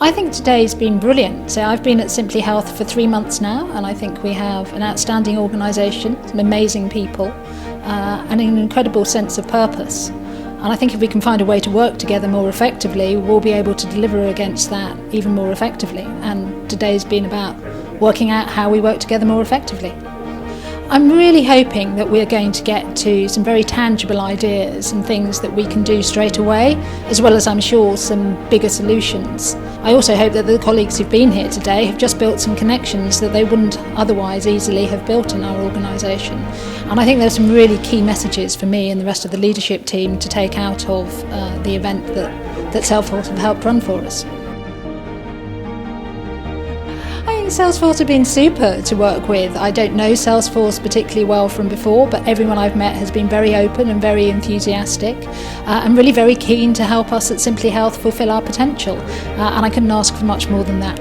I think today's been brilliant. So I've been at Simply Health for 3 months now, and I think we have an outstanding organisation, some amazing people, and an incredible sense of purpose. And I think if we can find a way to work together more effectively, we'll be able to deliver against that even more effectively. And today's been about working out how we work together more effectively. I'm really hoping that we're going to get to some very tangible ideas and things that we can do straight away, as well as, I'm sure, some bigger solutions. I also hope that the colleagues who've been here today have just built some connections that they wouldn't otherwise easily have built in our organisation. And I think there's some really key messages for me and the rest of the leadership team to take out of the event that Salesforce have helped run for us. Salesforce have been super to work with. I don't know Salesforce particularly well from before, but everyone I've met has been very open and very enthusiastic and really very keen to help us at Simply Health fulfil our potential. And I couldn't ask for much more than that.